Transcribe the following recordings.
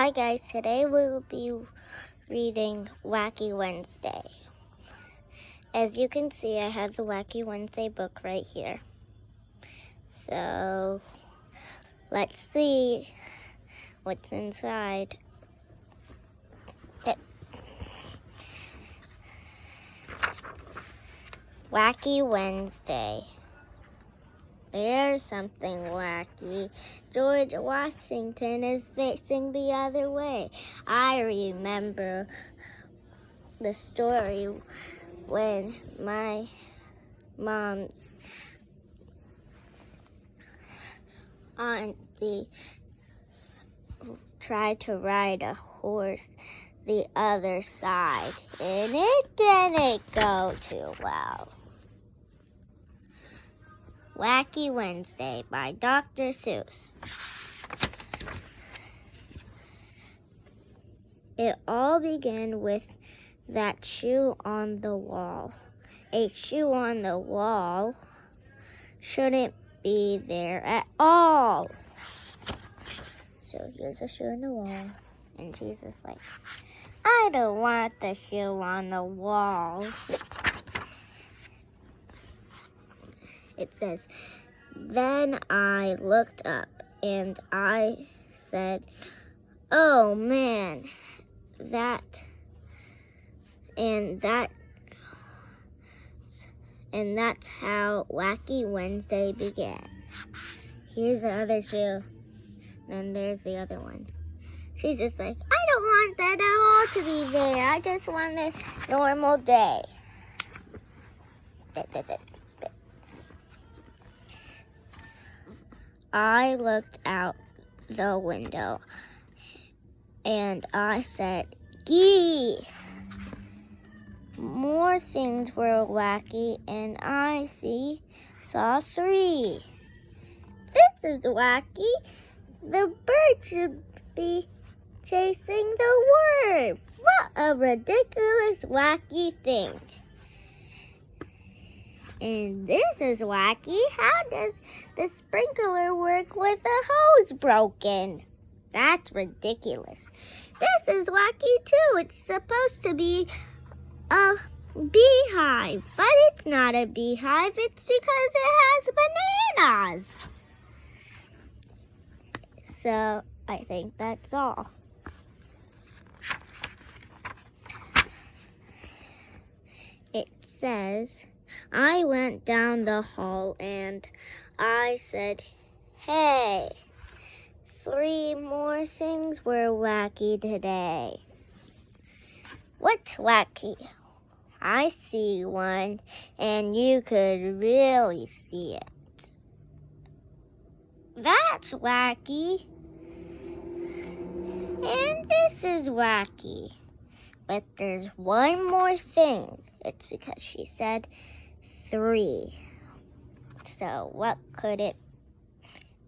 Hi guys, today we'll be reading Wacky Wednesday. As you can see, I have the Wacky Wednesday book right here. So, let's see what's inside. Wacky Wednesday. There's something wacky. George Washington is facing the other way. I remember the story when my mom's auntie tried to ride a horse the other side, and it didn't go too well. Wacky Wednesday by Dr. Seuss. It all began with that shoe on the wall. A shoe on the wall shouldn't be there at all. So here's a shoe on the wall, and Jesus like, I don't want the shoe on the wall. It says, then I looked up and I said, oh man, that's how Wacky Wednesday began. Here's the other shoe. Then there's the other one. She's just like, I don't want that at all to be there. I just want a normal day. I looked out the window and I said, gee! More things were wacky and I saw 3. This is wacky. The bird should be chasing the worm. What a ridiculous, wacky thing. And this is wacky. How does the sprinkler work with a hose broken? That's ridiculous. This is wacky too. It's supposed to be a beehive, but it's not a beehive. It's because it has bananas. So I think that's all. It says, I went down the hall and I said, hey, 3 more things were wacky today. What's wacky? I see one and you could really see it. That's wacky. And this is wacky. But there's one more thing. It's because she said 3. So what could it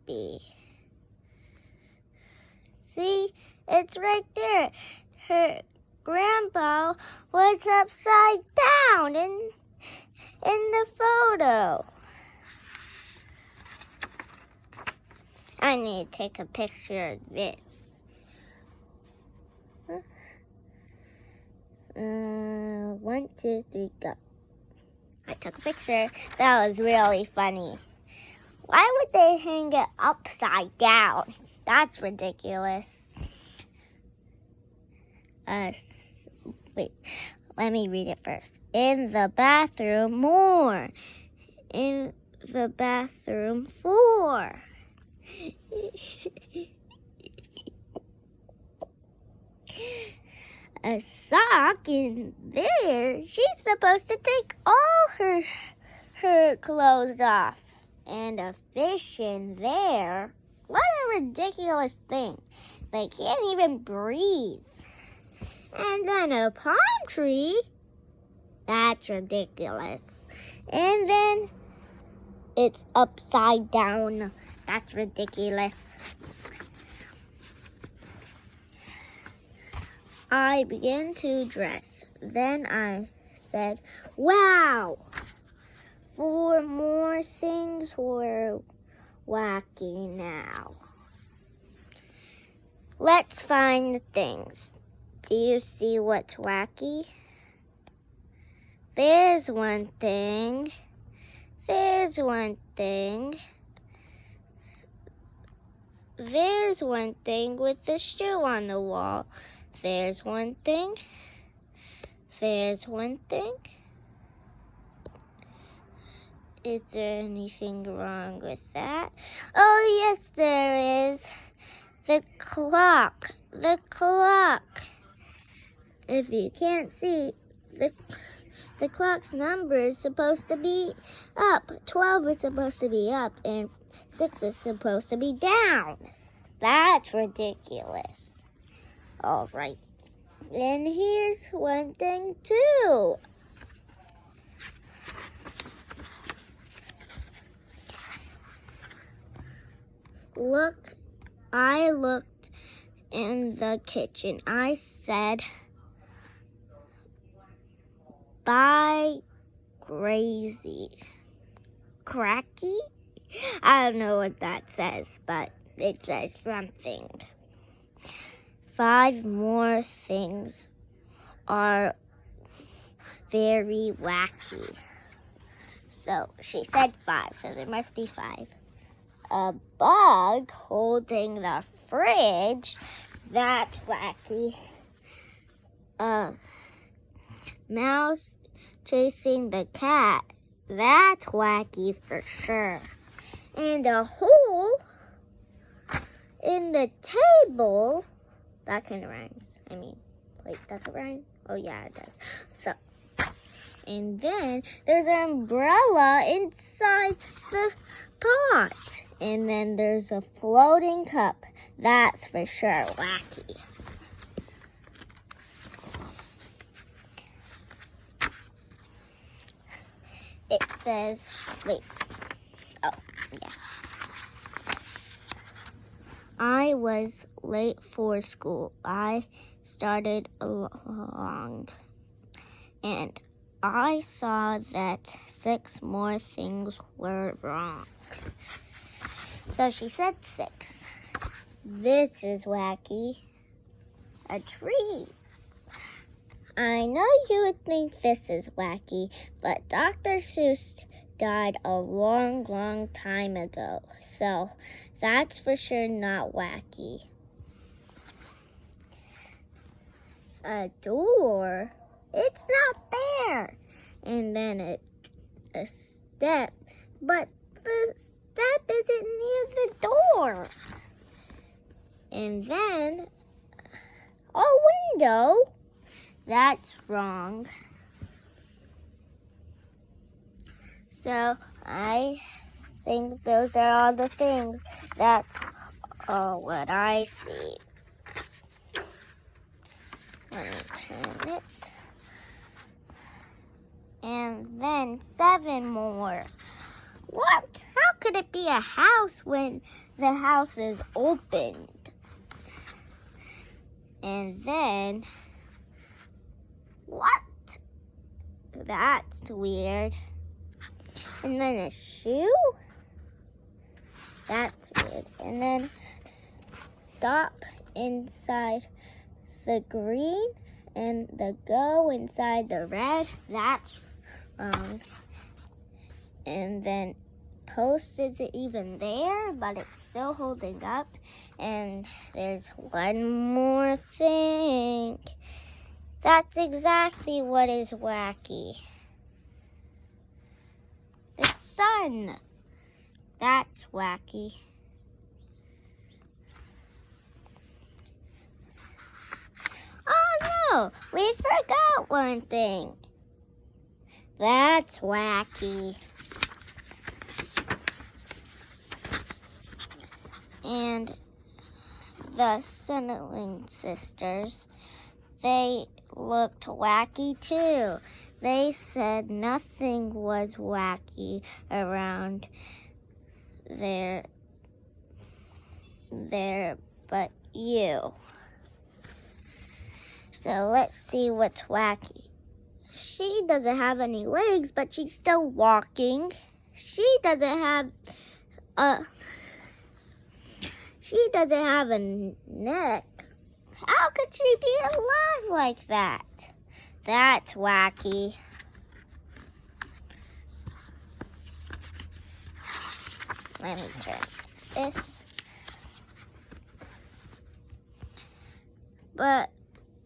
be? See, it's right there. Her grandpa was upside down in the photo. I need to take a picture of this. 1, 2, 3, go. I took a picture. That was really funny. Why would they hang it upside down? That's ridiculous. Wait, let me read it first. In the bathroom, more. In the bathroom, 4. A sock in there. She's supposed to take all her clothes off. And a fish in there. What a ridiculous thing. They can't even breathe. And then a palm tree. That's ridiculous. And then it's upside down. That's ridiculous. I began to dress. Then I said, wow, 4 more things were wacky now. Let's find the things. Do you see what's wacky? There's one thing. There's one thing. There's one thing with the shoe on the wall. There's one thing. There's one thing. Is there anything wrong with that? Oh, yes, there is. The clock. The clock. If you can't see, the clock's number is supposed to be up. 12 is supposed to be up, and 6 is supposed to be down. That's ridiculous. All right. And here's one thing, too. Look, I looked in the kitchen. I said, "Bye, crazy." Cracky? I don't know what that says, but it says something. 5 more things are very wacky. So she said 5, so there must be 5. A bug holding the fridge, that's wacky. A mouse chasing the cat, that's wacky for sure. And a hole in the table, that kind of rhymes. Wait, does it rhyme? Oh yeah, it does. So, and then there's an umbrella inside the pot. And then there's a floating cup. That's for sure wacky. It says, wait. Oh, yeah. I was late for school. I started along. And I saw that 6 more things were wrong. So she said 6. This is wacky. A tree. I know you would think this is wacky, but Dr. Seuss died a long, long time ago. So that's for sure not wacky. A door? It's not there. And then a step, but the step isn't near the door. And then a window. That's wrong. So I think those are all the things. That's all what I see. Let me turn it. And then 7 more. What? How could it be a house when the house is opened? And then, what? That's weird. And then a shoe? That's weird. And then stop inside the green and the go inside the red. That's wrong. And then post isn't even there, but it's still holding up. And there's one more thing. That's exactly what is wacky. The sun. That's wacky. Oh no, we forgot one thing. That's wacky. And the Sunderland sisters, they looked wacky too. They said nothing was wacky around there but you. So let's see what's wacky. She doesn't have any legs, but she's still walking. She doesn't have a neck, How could she be alive like that? That's wacky. Let me turn this. But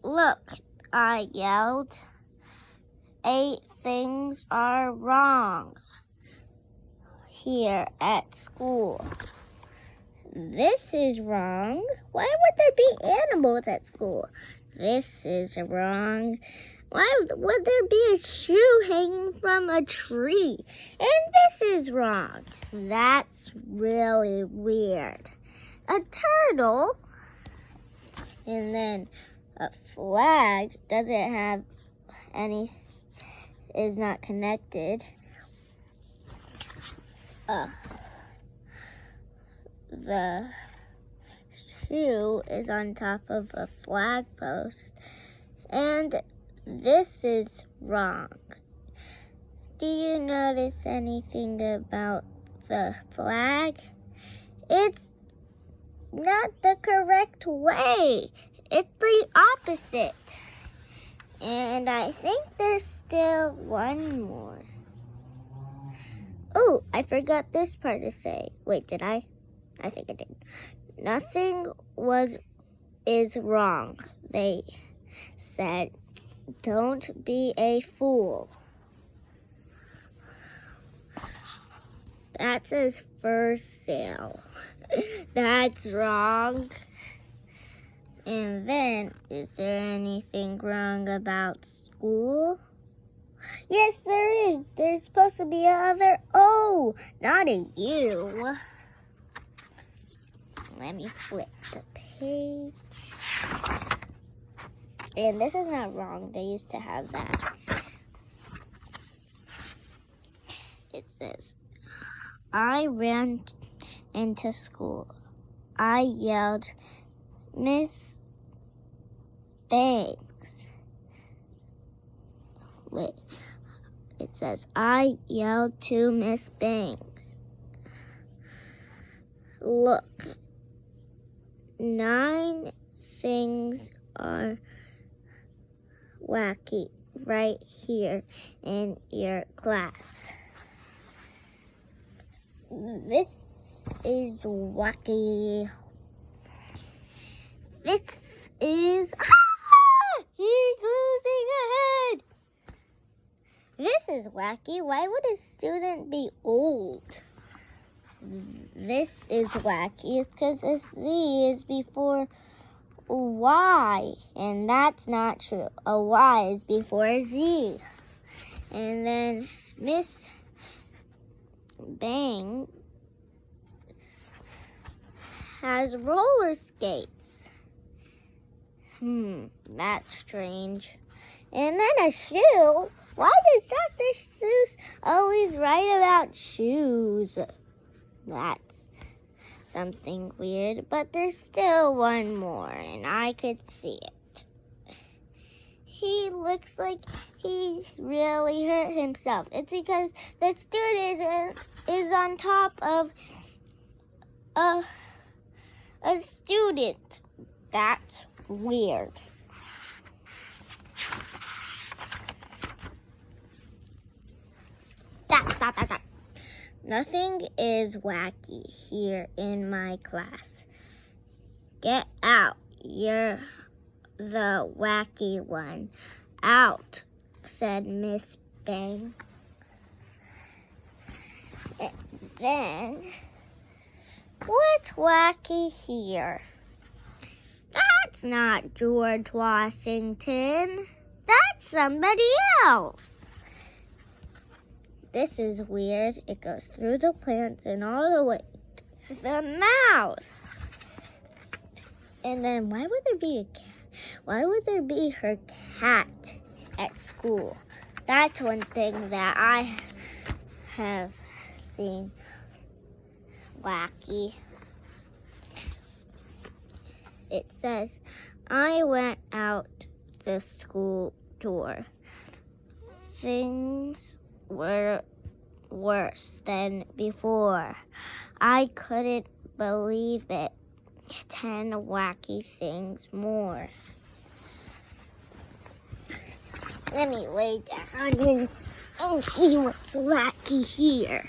look, I yelled. 8 things are wrong here at school. This is wrong. Why would there be animals at school? This is wrong. Why would there be a shoe hanging from a tree? And this is wrong. That's really weird. A turtle, and then a flag doesn't have any, is not connected. The shoe is on top of a flag post, and this is wrong. Do you notice anything about the flag? It's not the correct way. It's the opposite. And I think there's still one more. Oh, I forgot this part to say. Wait, did I? I think I did. Nothing is wrong, they said. Don't be a fool. That says for sale. That's wrong. And then, is there anything wrong about school? Yes, there is. There's supposed to be another O, not a U. Let me flip the page. And this is not wrong. They used to have that. It says, I ran into school. I yelled, Miss Banks. Wait. It says, I yelled to Miss Banks. Look. 9 things are wacky right here in your class. This is wacky. This is... He's losing a head! This is wacky. Why would a student be old? This is wacky because a Z is before a Y, and that's not true. A Y is before a Z. And then Miss Bang has roller skates. That's strange. And then a shoe. Why does Dr. Seuss always write about shoes? That's something weird, but there's still one more, and I could see it. He looks like he really hurt himself. It's because the student is on top of a student. That's weird. Stop. Nothing is wacky here in my class. Get out. You're the wacky one. Out, said Miss Banks. And then, what's wacky here? That's not George Washington. That's somebody else. This is weird. It goes through the plants and all the way to the mouse. And then why would there be a cat? Why would there be her cat at school? That's one thing that I have seen wacky. It says, I went out the school door. Things were worse than before. I couldn't believe it. 10 wacky things more. Let me lay down and see what's wacky here.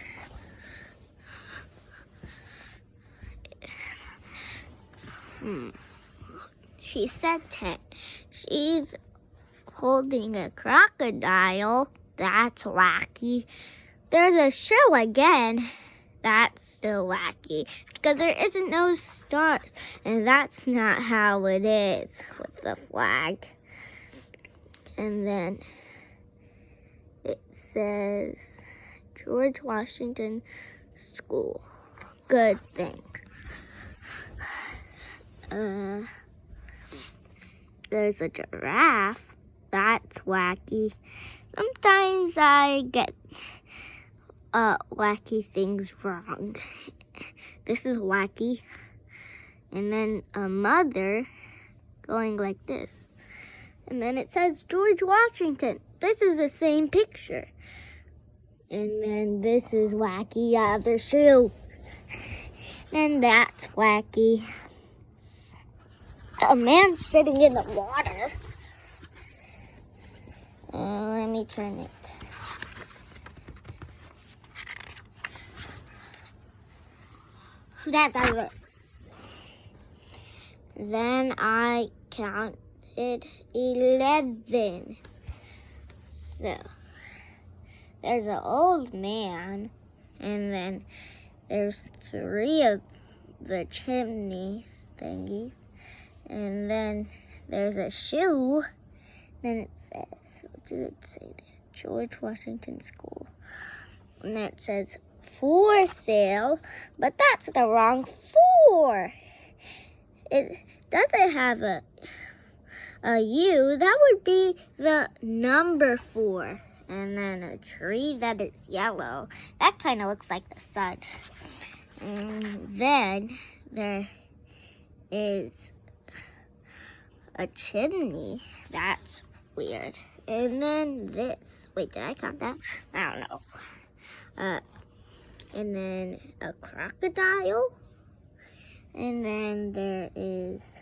She said 10. She's holding a crocodile. That's wacky. There's a shoe again. That's still wacky because there isn't no stars, and that's not how it is with the flag. And then it says George Washington School. Good thing. There's a giraffe. That's wacky. Sometimes I get wacky things wrong. This is wacky. And then a mother going like this. And then it says George Washington. This is the same picture. And then this is wacky. Other shoe. And that's wacky. A man sitting in the water. Let me turn it. That doesn't work. Then I counted 11. So, there's an old man, and then there's 3 of the chimney thingies, and then there's a shoe. Then it says, what did it say there? George Washington School. And then it says for sale, but that's the wrong 4. It doesn't have a U. That would be the number 4. And then a tree that is yellow. That kind of looks like the sun. And then there is a chimney. That's weird. And then this. Wait, did I count that? I don't know. And then a crocodile. And then there is...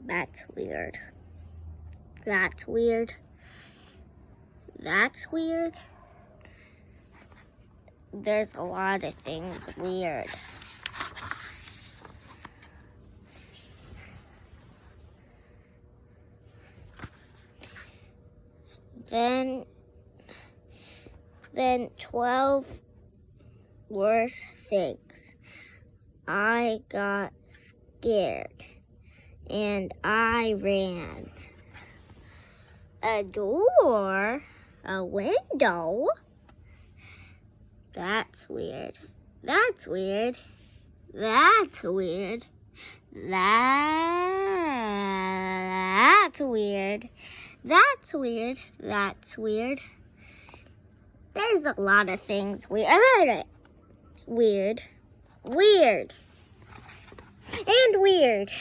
That's weird. That's weird. That's weird. There's a lot of things weird. Then 12 worse things. I got scared and I ran. A door, a window. That's weird. That's weird. That's weird. That's weird. That's weird. That's weird. There's a lot of things weird. Weird. Weird. And weird.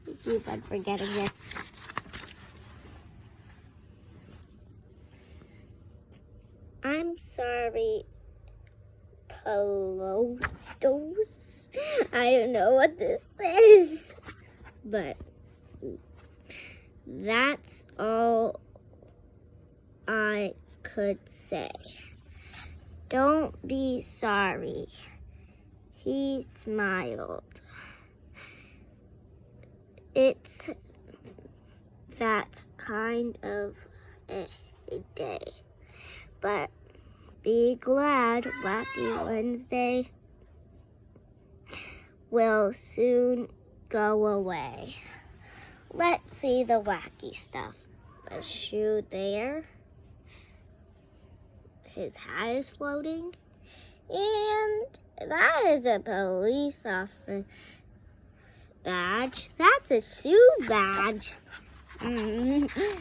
I keep on forgetting this. I'm sorry, Pelotos. I don't know what this is. But that's all I could say. Don't be sorry. He smiled. It's that kind of a day. But be glad Wacky Wednesday will soon go away. Let's see the wacky stuff. A shoe there. His hat is floating. And that is a police officer badge. That's a shoe badge.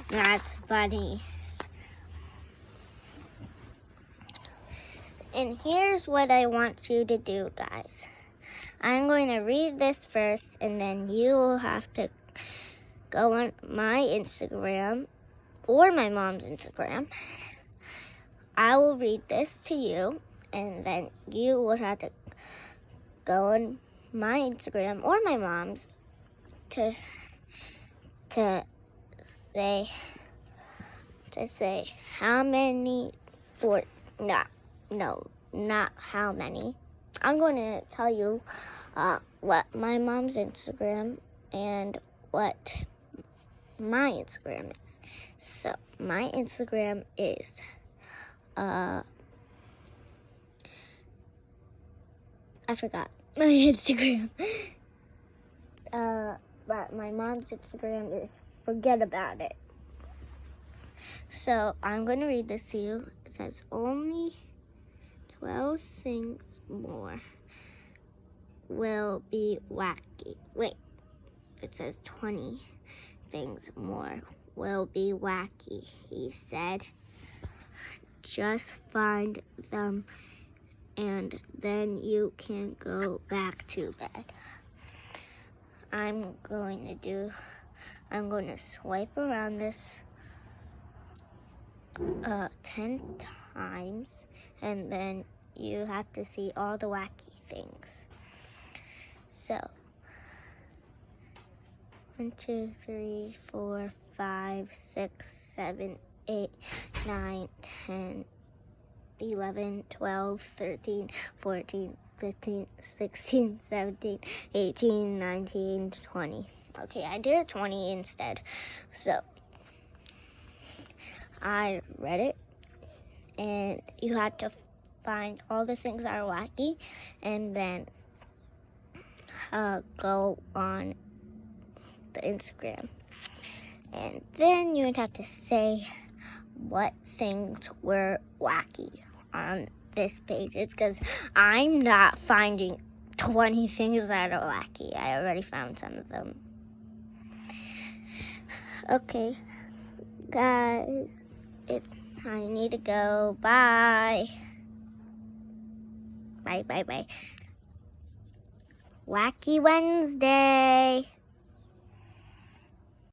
That's funny. And here's what I want you to do, guys. I'm going to read this first, and then you will have to go on my Instagram or my mom's Instagram. I will read this to you, and then you will have to go on my Instagram or my mom's to say how many, or not how many. I'm going to tell you what my mom's Instagram and what my Instagram is. So my Instagram is I forgot my Instagram. But my mom's Instagram is forget about it. So I'm going to read this to you. It says only 12 things more will be wacky. Wait, it says 20 things more will be wacky, he said. Just find them and then you can go back to bed. I'm going to swipe around this 10 times, and then you have to see all the wacky things. So 1, 2, 3, 4, 5, 6, 7, 8, 9, 10, 11, 12, 13, 14, 15, 16, 17, 18, 19, 20. Okay, I did 20 instead. So I read it, and you have to find all the things that are wacky, and then go on the Instagram. And then you would have to say what things were wacky on this page. It's because I'm not finding 20 things that are wacky. I already found some of them. Okay, guys, I need to go. Bye. Bye. Wacky Wednesday.